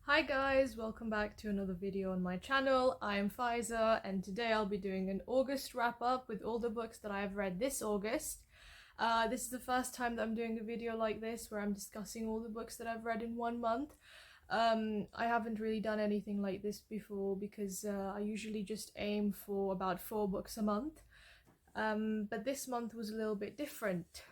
Hi guys, welcome back to another video on my channel. I am Faiza and today I'll be doing an August wrap up with all the books that I have read this August. This is the first time that I'm doing a video like this where I'm discussing all the books that I've read in 1 month. I haven't really done anything like this before because I usually just aim for about 4 books a month. But this month was a little bit different.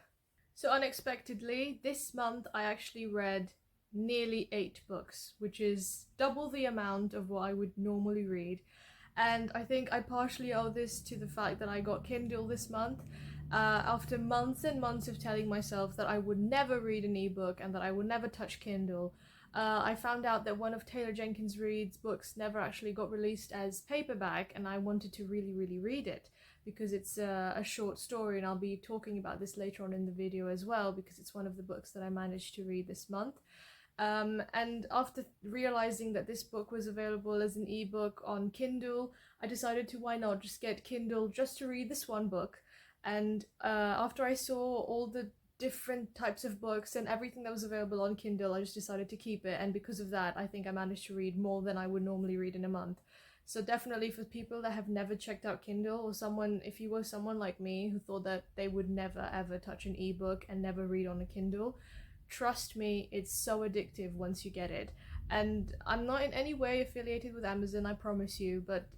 So unexpectedly, this month I actually read nearly 8 books, which is double the amount of what I would normally read. And I think I partially owe this to the fact that I got Kindle this month. After months and months of telling myself that I would never read an ebook and that I would never touch Kindle, I found out that one of Taylor Jenkins Reid's books never actually got released as paperback, and I wanted to really read it because it's a short story, and I'll be talking about this later on in the video as well because it's one of the books that I managed to read this month. And after realizing that this book was available as an ebook on Kindle, I decided to why not just get Kindle just to read this one book. And after I saw all the different types of books and everything that was available on Kindle, I just decided to keep it, and because of that I think I managed to read more than I would normally read in a month. So definitely for people that have never checked out Kindle, or someone, if you were someone like me who thought that they would never ever touch an ebook and never read on a Kindle, trust me, it's so addictive once you get it. And I'm not in any way affiliated with Amazon, I promise you, but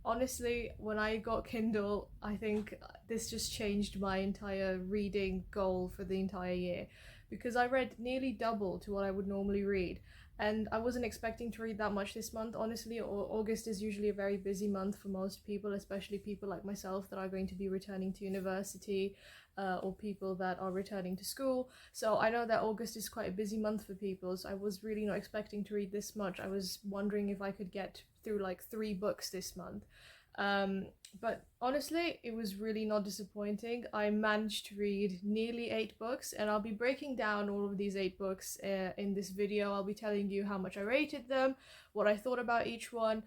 honestly, when I got Kindle, I think this just changed my entire reading goal for the entire year, because I read nearly double to what I would normally read. And I wasn't expecting to read that much this month, honestly. August is usually a very busy month for most people, especially people like myself that are going to be returning to university, or people that are returning to school. So I know that August is quite a busy month for people, so I was really not expecting to read this much. I was wondering if I could get through like 3 books this month. But honestly, it was really not disappointing. I managed to read nearly 8 books, and I'll be breaking down all of these 8 books in this video. I'll be telling you how much I rated them, what I thought about each one.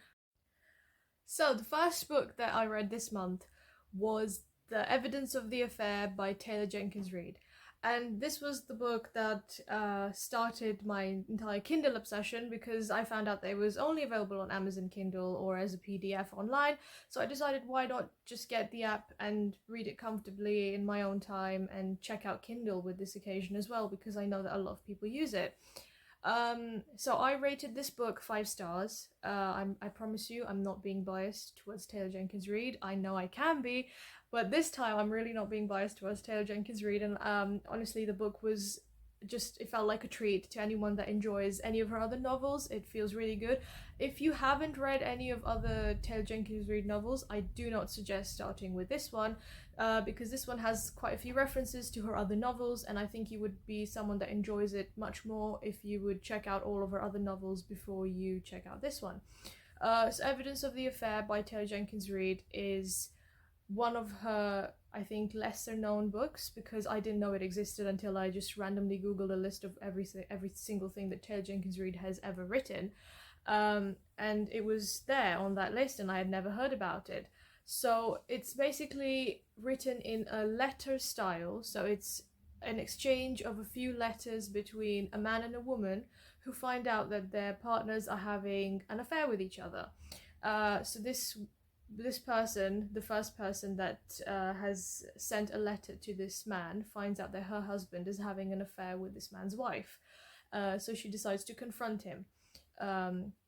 So the first book that I read this month was The Evidence of the Affair by Taylor Jenkins Reid. And this was the book that started my entire Kindle obsession, because I found out that it was only available on Amazon Kindle or as a PDF online. So I decided, why not just get the app and read it comfortably in my own time and check out Kindle with this occasion as well, because I know that a lot of people use it. So I rated this book 5 stars. I promise you, I'm not being biased towards Taylor Jenkins Reid. I know I can be, but this time I'm really not being biased towards Taylor Jenkins Reid. And honestly, the book was just, it felt like a treat to anyone that enjoys any of her other novels. It feels really good. If you haven't read any of other Taylor Jenkins Reid novels, I do not suggest starting with this one, because this one has quite a few references to her other novels, and I think you would be someone that enjoys it much more if you would check out all of her other novels before you check out this one. So Evidence of the Affair by Taylor Jenkins Reid is one of her, I think, lesser known books, because I didn't know it existed until I just randomly googled a list of every single thing that Taylor Jenkins Reid has ever written, and it was there on that list and I had never heard about it. So it's basically written in a letter style, so it's an exchange of a few letters between a man and a woman who find out that their partners are having an affair with each other. So this person, the first person that has sent a letter to this man, finds out that her husband is having an affair with this man's wife. So she decides to confront him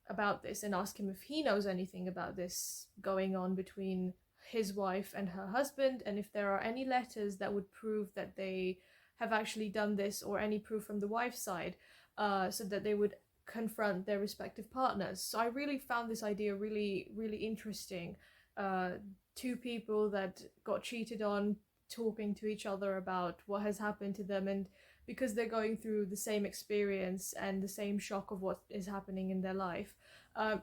about this and ask him if he knows anything about this going on between his wife and her husband, and if there are any letters that would prove that they have actually done this, or any proof from the wife's side, so that they would confront their respective partners. So I really found this idea really interesting. 2 people that got cheated on talking to each other about what has happened to them, and because they're going through the same experience and the same shock of what is happening in their life,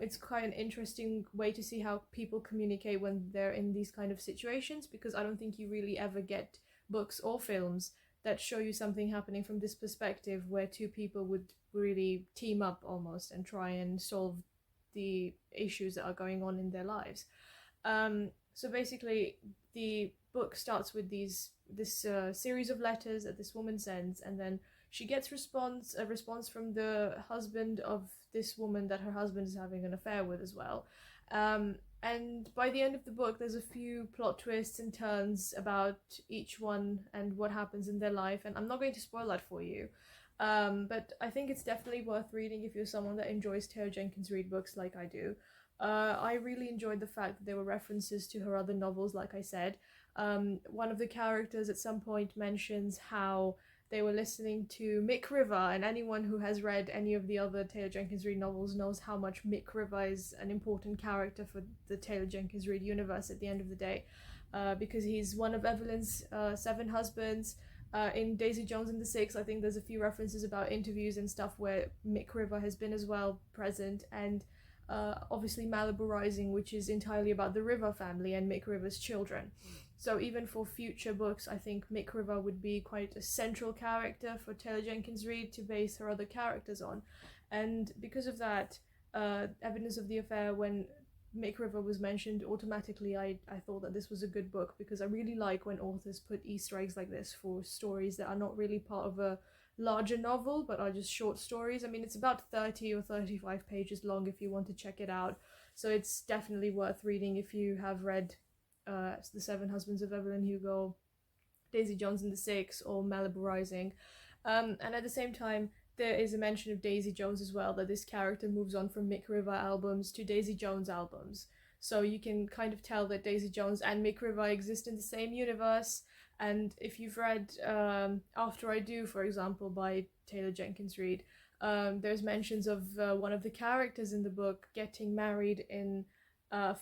it's quite an interesting way to see how people communicate when they're in these kind of situations, because I don't think you really ever get books or films that show you something happening from this perspective, where 2 people would really team up almost and try and solve the issues that are going on in their lives. So basically the book starts with this series of letters that this woman sends, and then she gets a response from the husband of this woman that her husband is having an affair with as well. And by the end of the book, there's a few plot twists and turns about each one and what happens in their life, and I'm not going to spoil that for you. But I think it's definitely worth reading if you're someone that enjoys Taylor Jenkins Reid books like I do. I really enjoyed the fact that there were references to her other novels, like I said. One of the characters at some point mentions how they were listening to Mick River, and anyone who has read any of the other Taylor Jenkins Reid novels knows how much Mick River is an important character for the Taylor Jenkins Reid universe at the end of the day, because he's one of Evelyn's 7 husbands. In Daisy Jones and the Six, I think there's a few references about interviews and stuff where Mick River has been as well present, and obviously Malibu Rising, which is entirely about the River family and Mick River's children. So even for future books, I think Mick River would be quite a central character for Taylor Jenkins Reid to base her other characters on. And because of that, Evidence of the Affair, when Mick River was mentioned, automatically I thought that this was a good book, because I really like when authors put Easter eggs like this for stories that are not really part of a larger novel but are just short stories. I mean, it's about 30 or 35 pages long if you want to check it out, so it's definitely worth reading if you have read The Seven Husbands of Evelyn Hugo, Daisy Jones and the Six, or Malibu Rising. And at the same time, there is a mention of Daisy Jones as well, that this character moves on from Mick River albums to Daisy Jones albums. So you can kind of tell that Daisy Jones and Mick River exist in the same universe. And if you've read After I Do, for example, by Taylor Jenkins Reid, there's mentions of one of the characters in the book getting married in at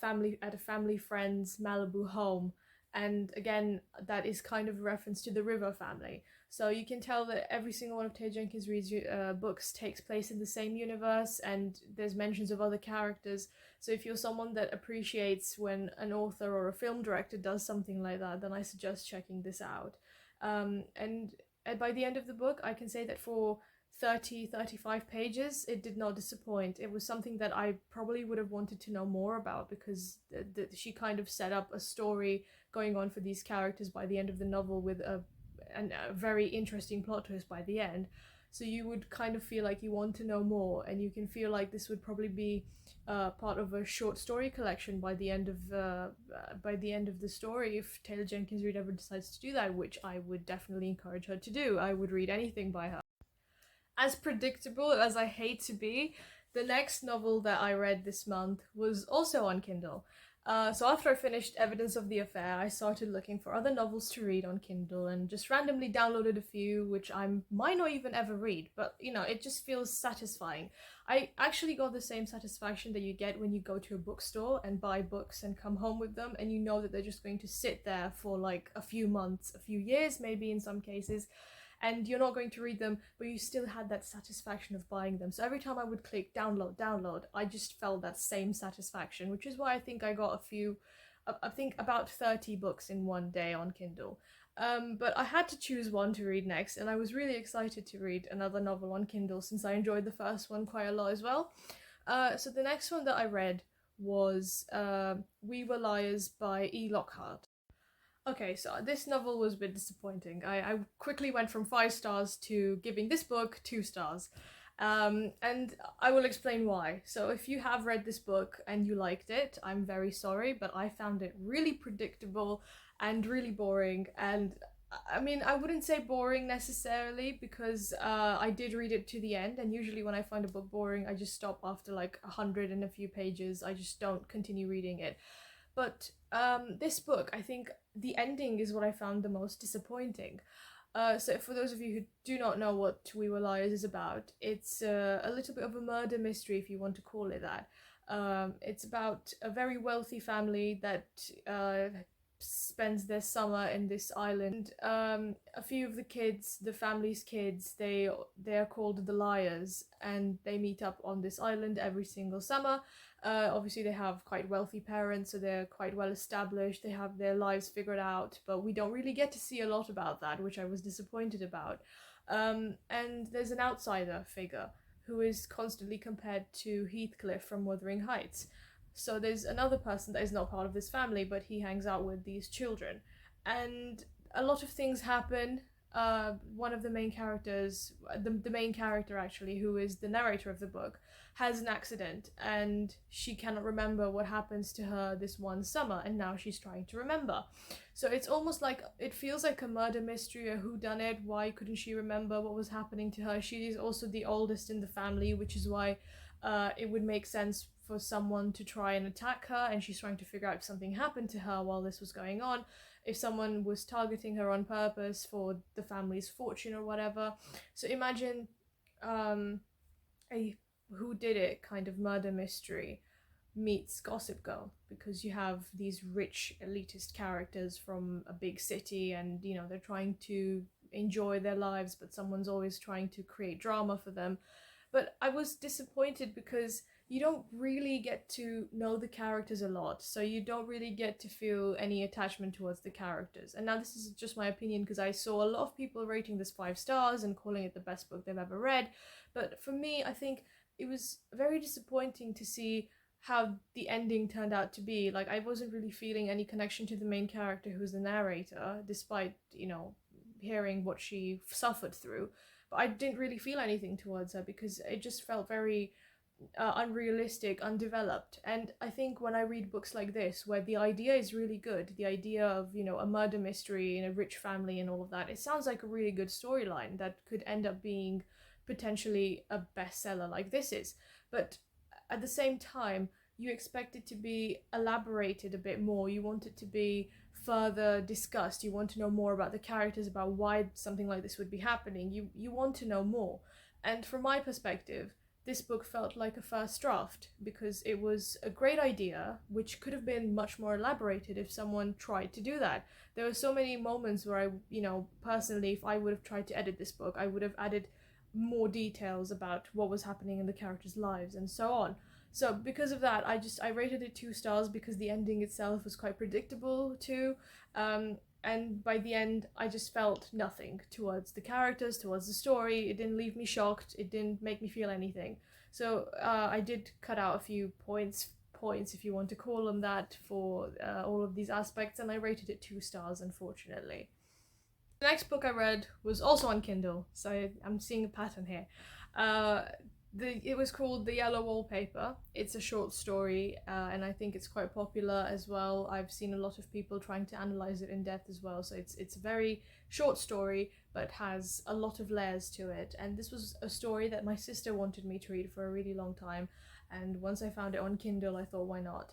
a family friend's Malibu home. And again, that is kind of a reference to the River family. So you can tell that every single one of Taylor Jenkins Reid's books takes place in the same universe, and there's mentions of other characters. So if you're someone that appreciates when an author or a film director does something like that, then I suggest checking this out. And by the end of the book, I can say that for 35 pages, it did not disappoint. It was something that I probably would have wanted to know more about, because she kind of set up a story going on for these characters by the end of the novel with a very interesting plot twist by the end. So you would kind of feel like you want to know more, and you can feel like this would probably be part of a short story collection by the end of the story, if Taylor Jenkins Reid ever decides to do that, which I would definitely encourage her to do. I would read anything by her. As predictable as I hate to be, the next novel that I read this month was also on Kindle. So after I finished Evidence of the Affair, I started looking for other novels to read on Kindle and just randomly downloaded a few, which I might not even ever read, but you know, it just feels satisfying. I actually got the same satisfaction that you get when you go to a bookstore and buy books and come home with them, and you know that they're just going to sit there for like a few months, a few years maybe in some cases, and you're not going to read them, but you still had that satisfaction of buying them. So every time I would click download, I just felt that same satisfaction, which is why I think I got I think about 30 books in one day on Kindle. But I had to choose one to read next, and I was really excited to read another novel on Kindle since I enjoyed the first one quite a lot as well. So the next one that I read was We Were Liars by E. Lockhart. Okay, so this novel was a bit disappointing. I quickly went from 5 stars to giving this book 2 stars. And I will explain why. So if you have read this book and you liked it, I'm very sorry, but I found it really predictable and really boring. And I mean, I wouldn't say boring necessarily, because I did read it to the end, and usually when I find a book boring, I just stop after like 100 and a few pages. I just don't continue reading it. But this book, I think the ending is what I found the most disappointing. So for those of you who do not know what We Were Liars is about, it's a little bit of a murder mystery, if you want to call it that. It's about a very wealthy family that spends their summer in this island. A few of the kids, the family's kids, they are called the Liars, and they meet up on this island every single summer. Obviously they have quite wealthy parents, so they're quite well established, they have their lives figured out, but we don't really get to see a lot about that, which I was disappointed about. And there's an outsider figure who is constantly compared to Heathcliff from Wuthering Heights. So there's another person that is not part of this family, but he hangs out with these children. And a lot of things happen. one of the main characters, the main character actually, who is the narrator of the book, has an accident and she cannot remember what happens to her this one summer, and now she's trying to remember. So it's almost like, it feels like a murder mystery, a whodunit. Why couldn't she remember what was happening to her? She is also the oldest in the family, which is why it would make sense for someone to try and attack her, and she's trying to figure out if something happened to her while this was going on, if someone was targeting her on purpose for the family's fortune or whatever. So imagine a who did it kind of murder mystery meets Gossip Girl, because you have these rich elitist characters from a big city, and you know, they're trying to enjoy their lives, but someone's always trying to create drama for them. But I was disappointed because you don't really get to know the characters a lot, so you don't really get to feel any attachment towards the characters. And now this is just my opinion, because I saw a lot of people rating this 5 stars and calling it the best book they've ever read, but for me, I think it was very disappointing to see how the ending turned out to be. Like, I wasn't really feeling any connection to the main character, who's the narrator, despite, you know, hearing what she suffered through. But I didn't really feel anything towards her because it just felt very unrealistic, undeveloped. And I think when I read books like this, where the idea is really good, the idea of, you know, a murder mystery in a rich family and all of that, it sounds like a really good storyline that could end up being potentially a bestseller like this is. But at the same time, you expect it to be elaborated a bit more. You want it to be further discussed. You want to know more about the characters, about why something like this would be happening. You want to know more. And from my perspective, this book felt like a first draft, because it was a great idea which could have been much more elaborated if someone tried to do that. There were so many moments where I, you know, personally, if I would have tried to edit this book, I would have added more details about what was happening in the characters' lives and so on. So because of that, I rated it 2 stars, because the ending itself was quite predictable too. And by the end, I just felt nothing towards the characters, towards the story. It didn't leave me shocked. It didn't make me feel anything. So I did cut out a few points, if you want to call them that, for all of these aspects, and I rated it 2 stars, unfortunately. The next book I read was also on Kindle, so I'm seeing a pattern here. It was called The Yellow Wallpaper. It's a short story, and I think it's quite popular as well. I've seen a lot of people trying to analyze it in depth as well. So it's a very short story, but has a lot of layers to it. And this was a story that my sister wanted me to read for a really long time. And once I found it on Kindle, I thought, why not?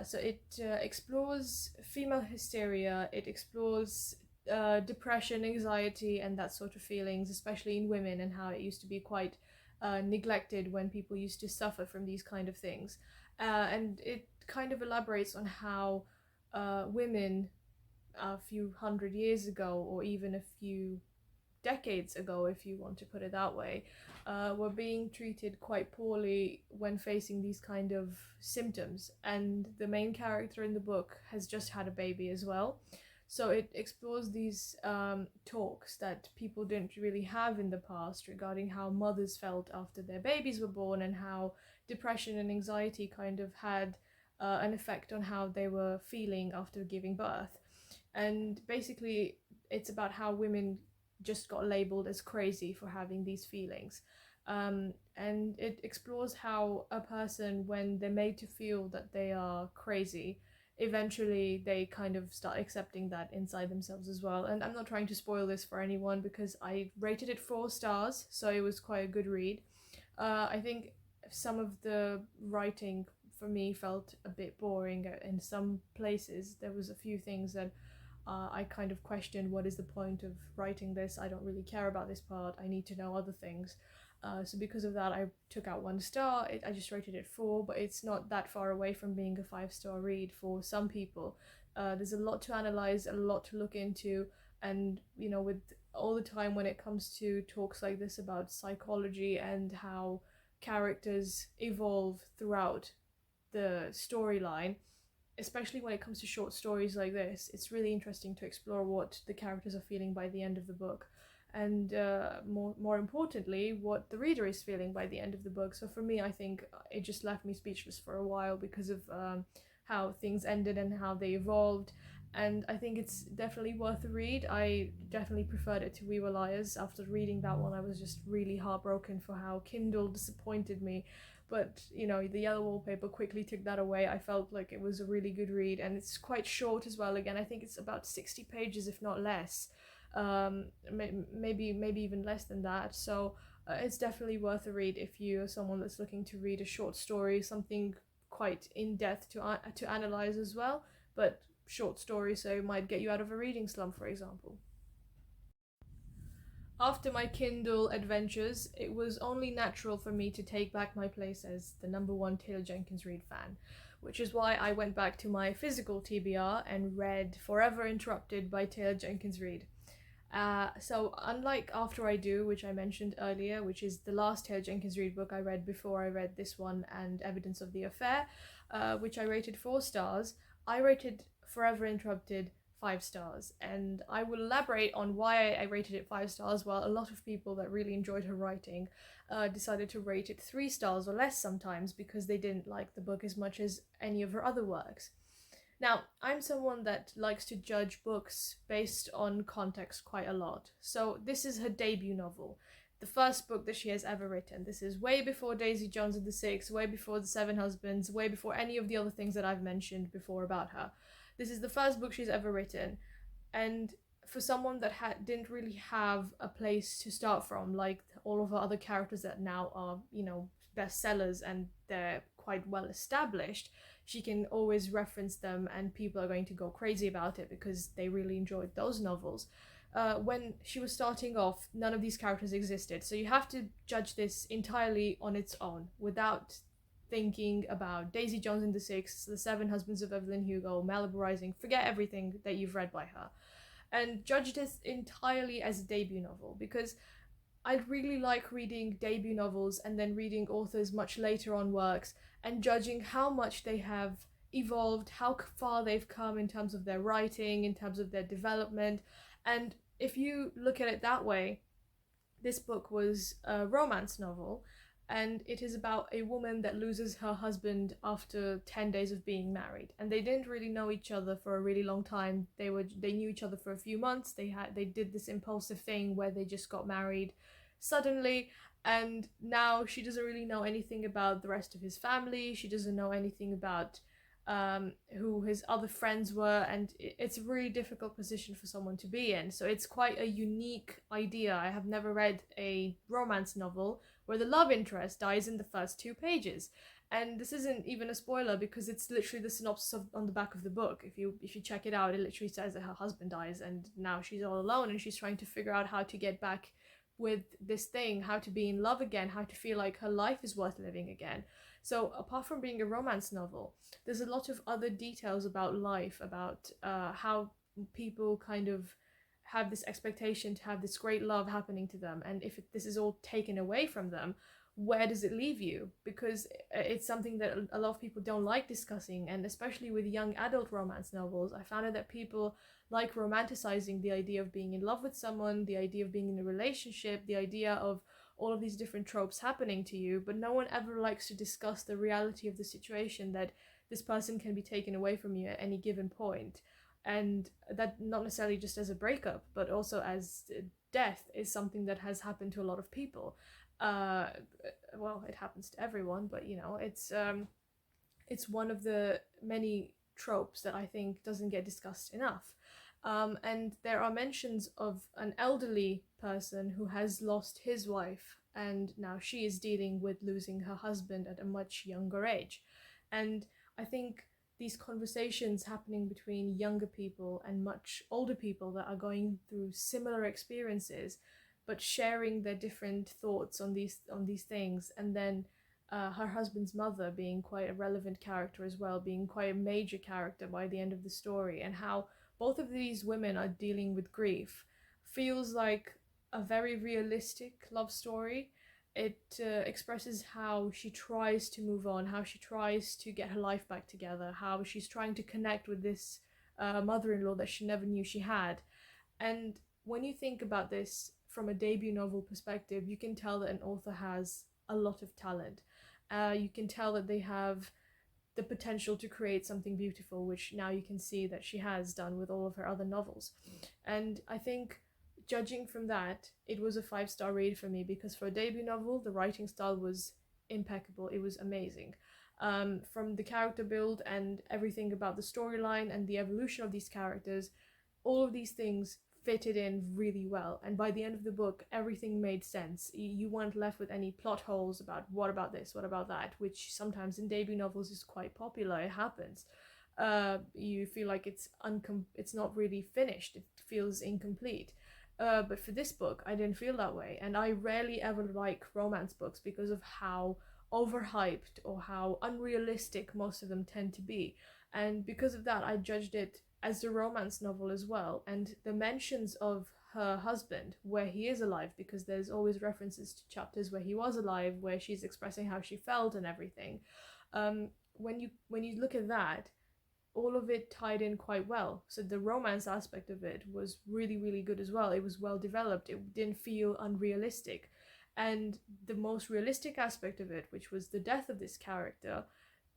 So it explores female hysteria. It explores depression, anxiety, and that sort of feelings, especially in women, and how it used to be quite neglected when people used to suffer from these kind of things. And it kind of elaborates on how women a few hundred years ago, or even a few decades ago, if you want to put it that way, were being treated quite poorly when facing these kind of symptoms. And the main character in the book has just had a baby as well. So it explores these talks that people didn't really have in the past regarding how mothers felt after their babies were born, and how depression and anxiety kind of had an effect on how they were feeling after giving birth. And basically, it's about how women just got labeled as crazy for having these feelings. And it explores how a person, when they're made to feel that they are crazy, eventually they kind of start accepting that inside themselves as well. And I'm not trying to spoil this for anyone, because I rated it 4 stars, so it was quite a good read. I think some of the writing for me felt a bit boring in some places. There was a few things that I kind of questioned, what is the point of writing this? I don't really care about this part. I need to know other things. So because of that, I took out 1 star. I just rated it 4, but it's not that far away from being a 5-star read for some people. There's a lot to analyze, a lot to look into, and you know, with all the time when it comes to talks like this about psychology and how characters evolve throughout the storyline, especially when it comes to short stories like this, it's really interesting to explore what the characters are feeling by the end of the book. And more importantly, what the reader is feeling by the end of the book. So for me, I think it just left me speechless for a while, because of how things ended and how they evolved. and I think it's definitely worth a read. I definitely preferred it to We Were Liars. After reading that one, I was just really heartbroken for how Kindle disappointed me. But you know, the Yellow Wallpaper quickly took that away. I felt like it was a really good read, and it's quite short as well. Again, I think it's about 60 pages, if not less. Maybe even less than that. So it's definitely worth a read if you're someone that's looking to read a short story, something quite in depth to analyze as well, but short story, so it might get you out of a reading slump, for example. After my Kindle adventures, it was only natural for me to take back my place as the number one Taylor Jenkins Reid fan, which is why I went back to my physical TBR and read Forever Interrupted by Taylor Jenkins Reid. So unlike After I Do, which I mentioned earlier, which is the last Taylor Jenkins Reid book I read before I read this one and Evidence of the Affair, which I rated 4 stars, I rated Forever Interrupted 5 stars, and I will elaborate on why I rated it 5 stars, while a lot of people that really enjoyed her writing decided to rate it 3 stars or less sometimes because they didn't like the book as much as any of her other works. Now, I'm someone that likes to judge books based on context quite a lot. So this is her debut novel, the first book that she has ever written. This is way before Daisy Jones and the Six, way before The Seven Husbands, way before any of the other things that I've mentioned before about her. This is the first book she's ever written, and for someone that didn't really have a place to start from, like all of her other characters that now are, you know, bestsellers and they're quite well established, she can always reference them and people are going to go crazy about it because they really enjoyed those novels. When she was starting off, none of these characters existed, so you have to judge this entirely on its own without thinking about Daisy Jones and the Six, The Seven Husbands of Evelyn Hugo, Malibu Rising. Forget everything that you've read by her and judge this entirely as a debut novel, because I really like reading debut novels and then reading authors much later on works and judging how much they have evolved, how far they've come in terms of their writing, in terms of their development. And if you look at it that way, this book was a romance novel, and it is about a woman that loses her husband after 10 days of being married, and they didn't really know each other for a really long time. They knew each other for a few months. They did this impulsive thing where they just got married suddenly, and now she doesn't really know anything about the rest of his family. She doesn't know anything about who his other friends were, and it's a really difficult position for someone to be in. So it's quite a unique idea. I have never read a romance novel where the love interest dies in the first 2 pages. And this isn't even a spoiler because it's literally the synopsis on the back of the book. If you check it out, it literally says that her husband dies and now she's all alone and she's trying to figure out how to get back with this thing, how to be in love again, how to feel like her life is worth living again. So apart from being a romance novel, there's a lot of other details about life, about how people kind of have this expectation to have this great love happening to them, and if this is all taken away from them, where does it leave you? Because it's something that a lot of people don't like discussing, and especially with young adult romance novels, I found out that people like romanticizing the idea of being in love with someone, the idea of being in a relationship, the idea of all of these different tropes happening to you, but no one ever likes to discuss the reality of the situation, that this person can be taken away from you at any given point. And that not necessarily just as a breakup, but also as death is something that has happened to a lot of people. Well, it happens to everyone, but you know, it's one of the many tropes that I think doesn't get discussed enough. And there are mentions of an elderly person who has lost his wife, and now she is dealing with losing her husband at a much younger age. And I think these conversations happening between younger people and much older people that are going through similar experiences, but sharing their different thoughts on these things, and then her husband's mother being quite a relevant character as well, being quite a major character by the end of the story, and how both of these women are dealing with grief, feels like a very realistic love story. It expresses how she tries to move on, how she tries to get her life back together, how she's trying to connect with this mother-in-law that she never knew she had. And when you think about this from a debut novel perspective, you can tell that an author has a lot of talent. You can tell that they have the potential to create something beautiful, which now you can see that she has done with all of her other novels. And I think, judging from that, it was a 5-star read for me, because for a debut novel, the writing style was impeccable. It was amazing. From the character build and everything about the storyline and the evolution of these characters, all of these things fitted in really well, and by the end of the book everything made sense. You weren't left with any plot holes about what about this, what about that, which sometimes in debut novels is quite popular. It happens. You feel like it's not really finished, it feels incomplete. But for this book I didn't feel that way, and I rarely ever like romance books because of how overhyped or how unrealistic most of them tend to be. And because of that, I judged it as a romance novel as well. And the mentions of her husband, where he is alive, because there's always references to chapters where he was alive, where she's expressing how she felt and everything. When you look at that, all of it tied in quite well. So the romance aspect of it was really, really good as well. It was well developed. It didn't feel unrealistic. And the most realistic aspect of it, which was the death of this character,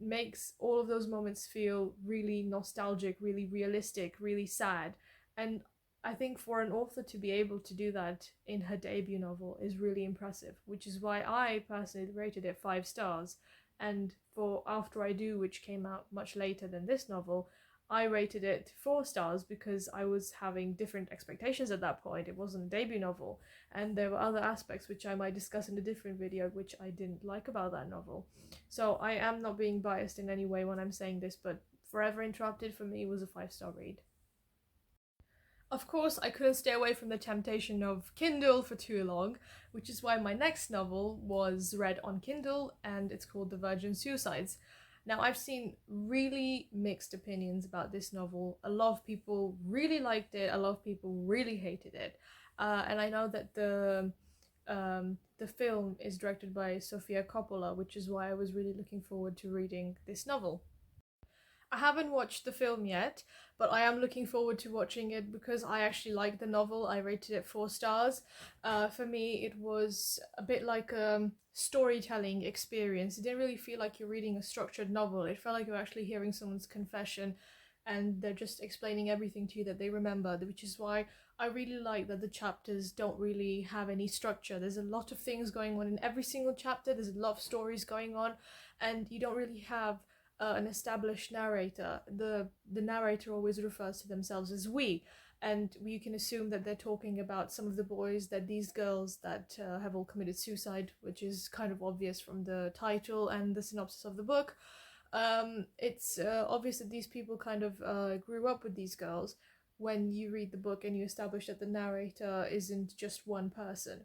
makes all of those moments feel really nostalgic, really realistic, really sad. And I think for an author to be able to do that in her debut novel is really impressive, which is why I personally rated it 5 stars. And for After I Do, which came out much later than this novel, I rated it 4 stars because I was having different expectations at that point. It wasn't a debut novel, and there were other aspects which I might discuss in a different video which I didn't like about that novel. So I am not being biased in any way when I'm saying this, but Forever Interrupted for me was a 5-star read. Of course, I couldn't stay away from the temptation of Kindle for too long, which is why my next novel was read on Kindle, and it's called The Virgin Suicides. Now, I've seen really mixed opinions about this novel. A lot of people really liked it, a lot of people really hated it. And I know that the film is directed by Sofia Coppola, which is why I was really looking forward to reading this novel. I haven't watched the film yet, but I am looking forward to watching it because I actually liked the novel. I rated it 4 stars. For me, it was a bit like a storytelling experience. It didn't really feel like you're reading a structured novel. It felt like you're actually hearing someone's confession, and they're just explaining everything to you that they remember, which is why I really like that the chapters don't really have any structure. There's a lot of things going on in every single chapter. There's a lot of stories going on, and you don't really have an established narrator. The narrator always refers to themselves as we, and you can assume that they're talking about some of the boys, that these girls that have all committed suicide, which is kind of obvious from the title and the synopsis of the book. It's obvious that these people kind of grew up with these girls when you read the book and you establish that the narrator isn't just one person.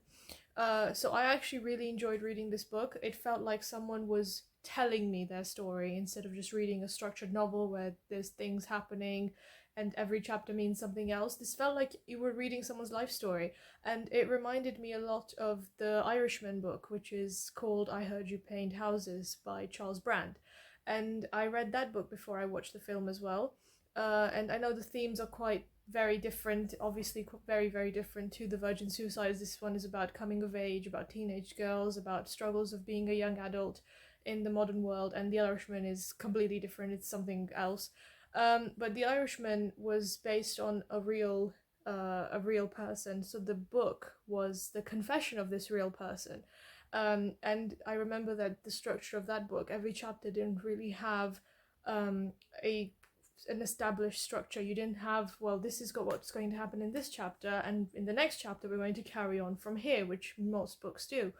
So I actually really enjoyed reading this book. It felt like someone was telling me their story instead of just reading a structured novel where there's things happening and every chapter means something else. This felt like you were reading someone's life story, and it reminded me a lot of the Irishman book, which is called I Heard You Paint Houses by Charles Brand. And I read that book before I watched the film as well. And I know the themes are quite very different, obviously very, very different to the Virgin Suicides. This one is about coming of age, about teenage girls, about struggles of being a young adult in the modern world, and The Irishman is completely different. It's something else. But The Irishman was based on a real person, so the book was the confession of this real person. And I remember that the structure of that book, every chapter didn't really have an established structure. You didn't have, well, this is what's going to happen in this chapter, and in the next chapter we're going to carry on from here, which most books do.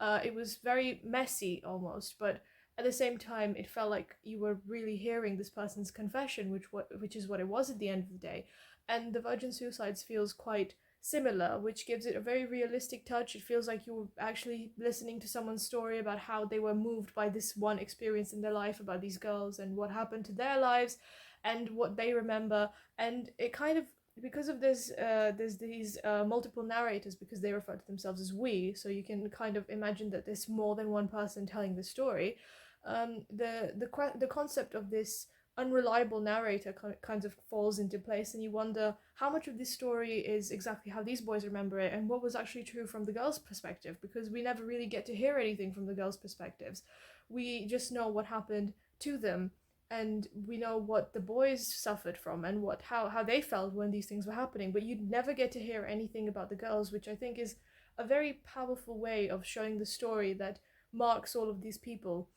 It was very messy almost, but at the same time it felt like you were really hearing this person's confession, which is what it was at the end of the day. And The Virgin Suicides feels quite similar, which gives it a very realistic touch. It feels like you're actually listening to someone's story about how they were moved by this one experience in their life about these girls and what happened to their lives and what they remember. And it kind of, because of this, there's these multiple narrators, because they refer to themselves as we, so you can kind of imagine that there's more than one person telling the story. The concept of this unreliable narrator kind of falls into place, and you wonder how much of this story is exactly how these boys remember it and what was actually true from the girls' perspective, because we never really get to hear anything from the girls' perspectives. We just know what happened to them, and we know what the boys suffered from and how they felt when these things were happening, but you never get to hear anything about the girls, which I think is a very powerful way of showing the story that marks all of these people,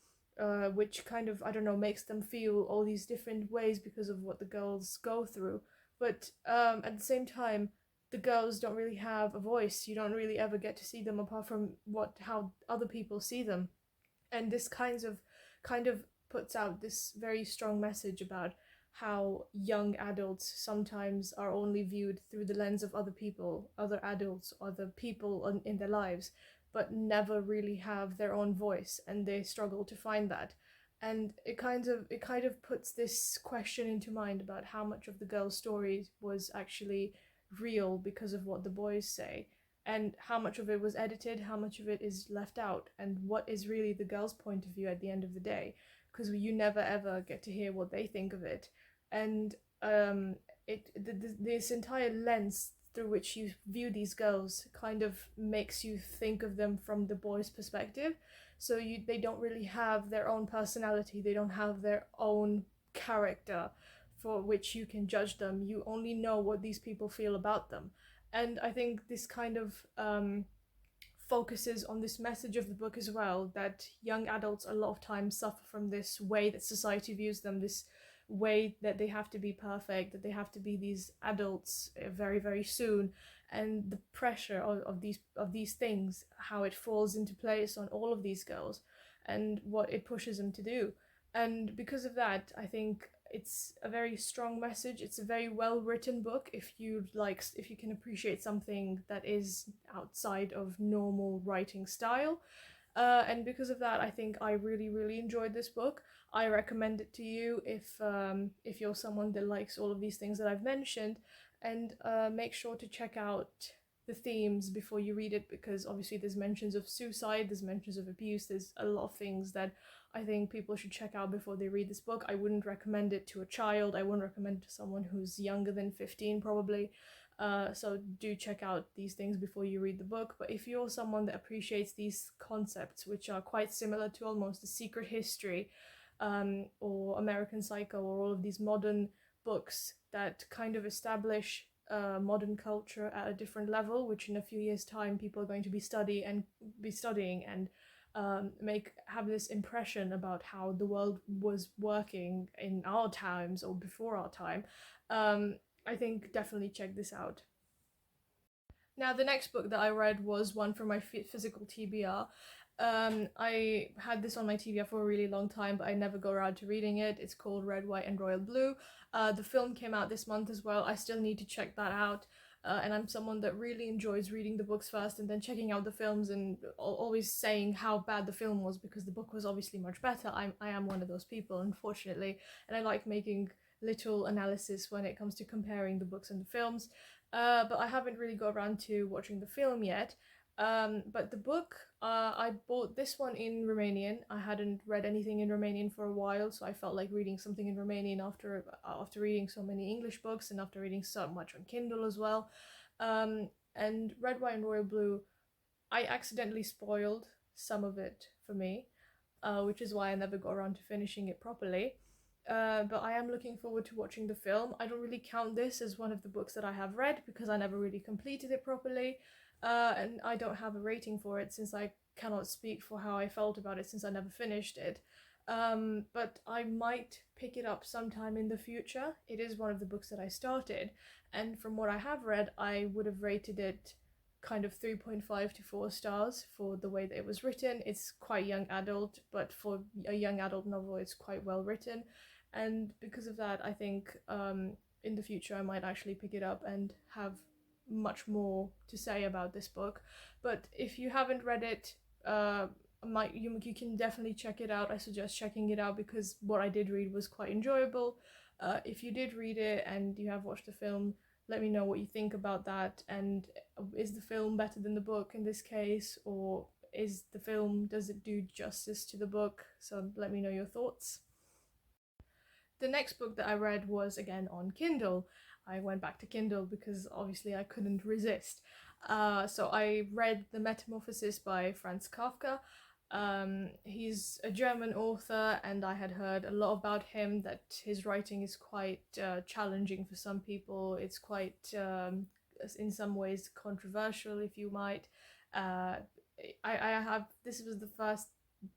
which kind of, I don't know, makes them feel all these different ways because of what the girls go through. But at the same time, the girls don't really have a voice. You don't really ever get to see them apart from how other people see them. And this kind of puts out this very strong message about how young adults sometimes are only viewed through the lens of other people, other adults, other people in their lives, but never really have their own voice, and they struggle to find that. And it kind of puts this question into mind about how much of the girl's story was actually real because of what the boys say, and how much of it was edited, how much of it is left out, and what is really the girl's point of view at the end of the day, because you never ever get to hear what they think of it. And this entire lens through which you view these girls kind of makes you think of them from the boys' perspective. So they don't really have their own personality, they don't have their own character for which you can judge them. You only know what these people feel about them. And I think this kind of focuses on this message of the book as well, that young adults a lot of times suffer from this way that society views them, this way that they have to be perfect, that they have to be these adults very, very soon, and the pressure of these things, how it falls into place on all of these girls and what it pushes them to do. And because of that, I think it's a very strong message. It's a very well written book if you can appreciate something that is outside of normal writing style. And because of that, I think I really, really enjoyed this book. I recommend it to you if you're someone that likes all of these things that I've mentioned. And make sure to check out the themes before you read it, because obviously there's mentions of suicide, there's mentions of abuse, there's a lot of things that I think people should check out before they read this book. I wouldn't recommend it to a child. I wouldn't recommend it to someone who's younger than 15 probably. So do check out these things before you read the book. But if you're someone that appreciates these concepts, which are quite similar to almost The Secret History, or American Psycho, or all of these modern books that kind of establish modern culture at a different level, which in a few years' time people are going to be studying and have this impression about how the world was working in our times or before our time, I think definitely check this out. Now, the next book that I read was one from my physical TBR. I had this on my TBR for a really long time, but I never go around to reading it. It's called Red, White and Royal Blue. The film came out this month as well. I still need to check that out. And I'm someone that really enjoys reading the books first and then checking out the films and always saying how bad the film was because the book was obviously much better. I am one of those people, unfortunately, and I like making little analysis when it comes to comparing the books and the films. But I haven't really got around to watching the film yet. But the book, I bought this one in Romanian. I hadn't read anything in Romanian for a while, so I felt like reading something in Romanian after reading so many English books and after reading so much on Kindle as well. And Red, White and Royal Blue, I accidentally spoiled some of it for me, which is why I never got around to finishing it properly. But I am looking forward to watching the film. I don't really count this as one of the books that I have read because I never really completed it properly. And I don't have a rating for it since I cannot speak for how I felt about it since I never finished it. But I might pick it up sometime in the future. It is one of the books that I started, and from what I have read, I would have rated it kind of 3.5 to 4 stars for the way that it was written. It's quite young adult, but for a young adult novel, it's quite well written. And because of that, I think in the future I might actually pick it up and have much more to say about this book. But if you haven't read it, you can definitely check it out. I suggest checking it out because what I did read was quite enjoyable. If you did read it and you have watched the film, let me know what you think about that. And is the film better than the book in this case, or does it do justice to the book? So let me know your thoughts. The next book that I read was again on Kindle. I went back to Kindle because obviously I couldn't resist. So I read The Metamorphosis by Franz Kafka. He's a German author, and I had heard a lot about him, that his writing is quite challenging for some people. It's quite, in some ways, controversial, if you might. Uh, I have, this was the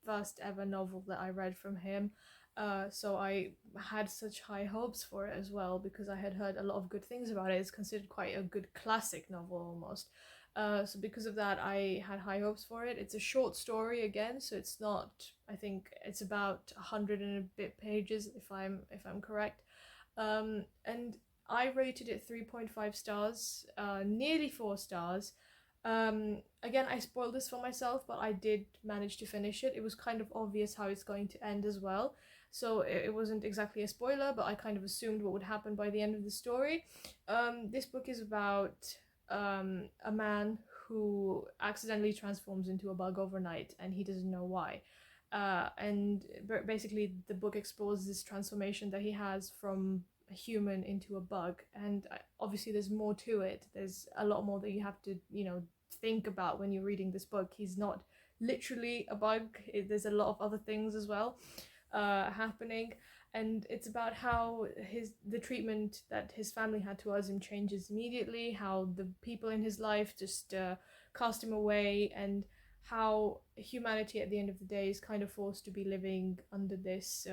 first ever novel that I read from him. So I had such high hopes for it as well, because I had heard a lot of good things about it. It's considered quite a good classic novel almost. So because of that, I had high hopes for it. It's a short story again, so it's not. I think it's about 100 and a bit pages, if I'm correct. And I rated it 3.5 stars, nearly 4 stars. Again, I spoiled this for myself, but I did manage to finish it. It was kind of obvious how it's going to end as well, so it wasn't exactly a spoiler, but I kind of assumed what would happen by the end of the story. This book is about a man who accidentally transforms into a bug overnight, and he doesn't know why. And basically, the book explores this transformation that he has from a human into a bug. And obviously, there's more to it. There's a lot more that you have to, think about when you're reading this book. He's not literally a bug. There's a lot of other things as well happening, and it's about how the treatment that his family had towards him changes immediately, how the people in his life just cast him away, and how humanity at the end of the day is kind of forced to be living under this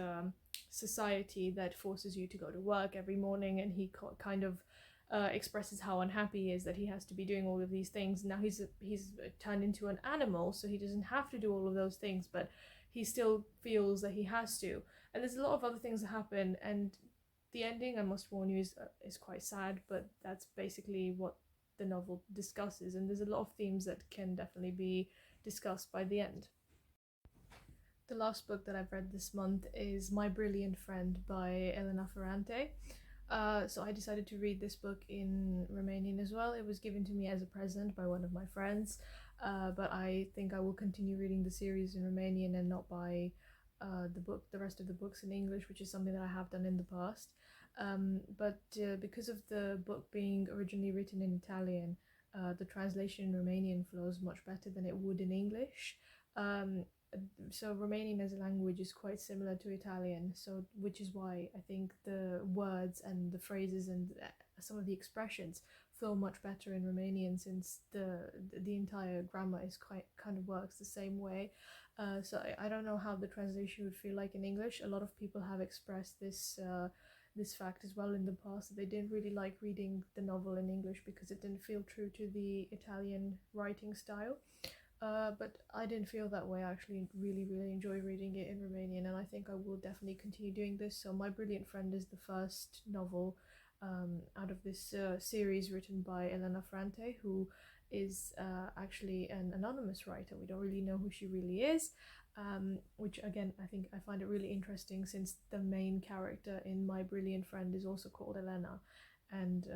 society that forces you to go to work every morning. And he kind of expresses how unhappy he is that he has to be doing all of these things. Now he's turned into an animal, so he doesn't have to do all of those things, but he still feels that he has to. And there's a lot of other things that happen, and the ending, I must warn you, is quite sad, but that's basically what the novel discusses. And there's a lot of themes that can definitely be discussed by the end. The last book that I've read this month is My Brilliant Friend by Elena Ferrante. So I decided to read this book in Romanian as well. It was given to me as a present by one of my friends, but I think I will continue reading the series in Romanian and not buy the rest of the books in English, which is something that I have done in the past. But because of the book being originally written in Italian, the translation in Romanian flows much better than it would in English. So Romanian as a language is quite similar to Italian, so which is why I think the words and the phrases and some of the expressions flow much better in Romanian, since the entire grammar is kind of works the same way. So I don't know how the translation would feel like in English. A lot of people have expressed this fact as well in the past, that they didn't really like reading the novel in English because it didn't feel true to the Italian writing style. But I didn't feel that way. I actually really enjoy reading it in Romanian, and I think I will definitely continue doing this. So My Brilliant Friend is the first novel out of this series written by Elena Ferrante, who is actually an anonymous writer. We don't really know who she really is, which again I think I find it really interesting, since the main character in My Brilliant Friend is also called Elena. And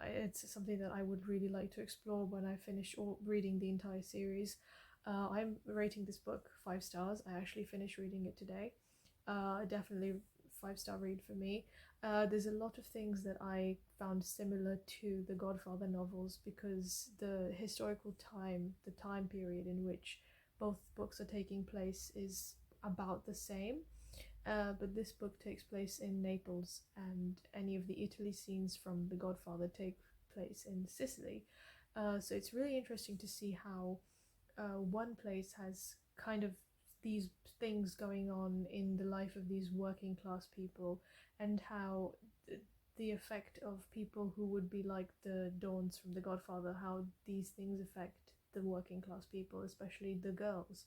it's something that I would really like to explore when I finish reading the entire series. I'm rating this book 5 stars. I actually finished reading it today. Definitely 5-star read for me. There's a lot of things that I found similar to the Godfather novels, because the historical the time period in which both books are taking place is about the same. But this book takes place in Naples, and any of the Italy scenes from The Godfather take place in Sicily. So it's really interesting to see how one place has kind of these things going on in the life of these working class people, and how the effect of people who would be like the Dawns from The Godfather, how these things affect the working class people, especially the girls.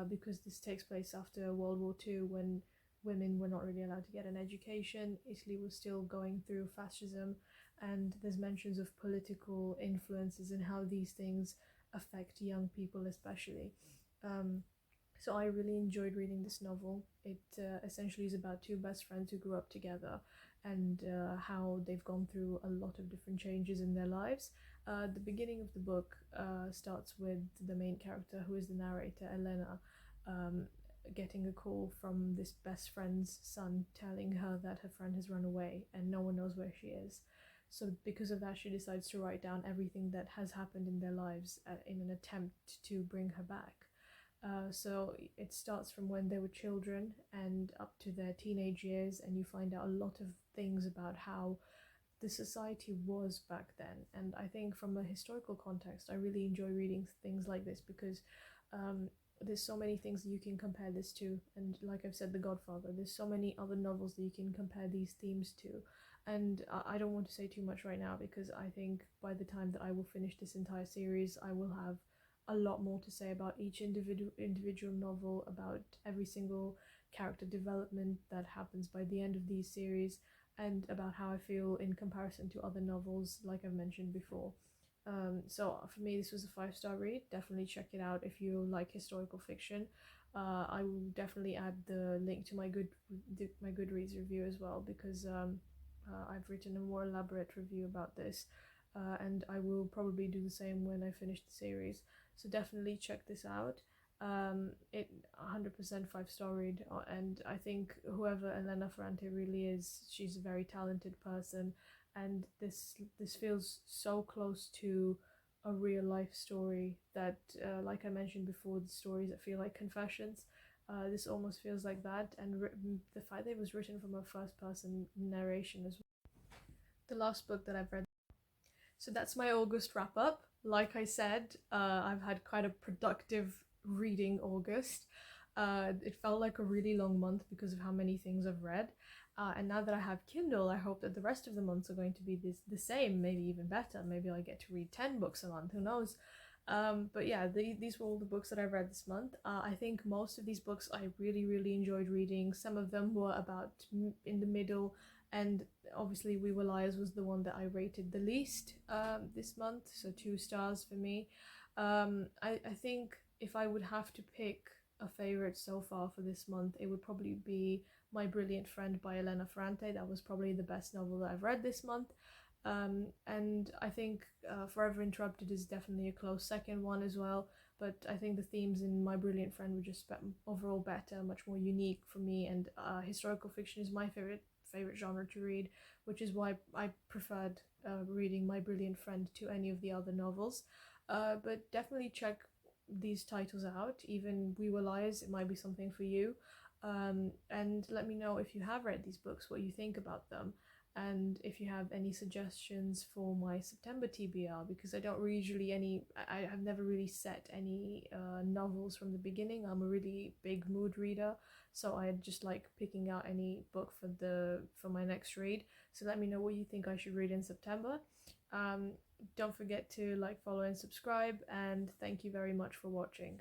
Because this takes place after World War II, when women were not really allowed to get an education. Italy was still going through fascism, and there's mentions of political influences and how these things affect young people especially. So I really enjoyed reading this novel. It essentially is about two best friends who grew up together, and how they've gone through a lot of different changes in their lives. The beginning of the book starts with the main character, who is the narrator, Elena, getting a call from this best friend's son telling her that her friend has run away and no one knows where she is. So because of that, she decides to write down everything that has happened in their lives in an attempt to bring her back. So it starts from when they were children and up to their teenage years, and you find out a lot of things about how the society was back then. And I think from a historical context, I really enjoy reading things like this because there's so many things that you can compare this to. And like I've said, The Godfather, there's so many other novels that you can compare these themes to. And I don't want to say too much right now because I think by the time that I will finish this entire series, I will have a lot more to say about each individual novel, about every single character development that happens by the end of these series, and about how I feel in comparison to other novels, like I've mentioned before. So for me, this was a 5-star read. Definitely check it out if you like historical fiction. I will definitely add the link to my Goodreads review as well because I've written a more elaborate review about this, and I will probably do the same when I finish the series. So definitely check this out. It 100% 5-star read, and I think whoever Elena Ferrante really is, she's a very talented person, and this feels so close to a real life story that, like I mentioned before, the stories that feel like confessions. This almost feels like that, and the fact that it was written from a first person narration as well. The last book that I've read. So that's my August wrap up. Like I said, I've had quite a productive reading August. It felt like a really long month because of how many things I've read. And now that I have Kindle, I hope that the rest of the months are going to be the same, maybe even better. Maybe I get to read 10 books a month, who knows? But yeah, these were all the books that I read this month. I think most of these books I really enjoyed reading. Some of them were about in the middle, and obviously We Were Liars was the one that I rated the least this month, so 2 stars for me. I think if I would have to pick a favorite so far for this month, it would probably be My Brilliant Friend by Elena Ferrante. That was probably the best novel that I've read this month. And I think Forever Interrupted is definitely a close second one as well. But I think the themes in My Brilliant Friend were just overall better, much more unique for me. And historical fiction is my favorite genre to read, which is why I preferred reading My Brilliant Friend to any of the other novels. But definitely check these titles out. Even We Were Liars, it might be something for you. And let me know if you have read these books, what you think about them, and if you have any suggestions for my September TBR, because I have never really set any novels from the beginning. I'm a really big mood reader, so I just like picking out any book for my next read. So let me know what you think I should read in September. Don't forget to like, follow and subscribe, and thank you very much for watching.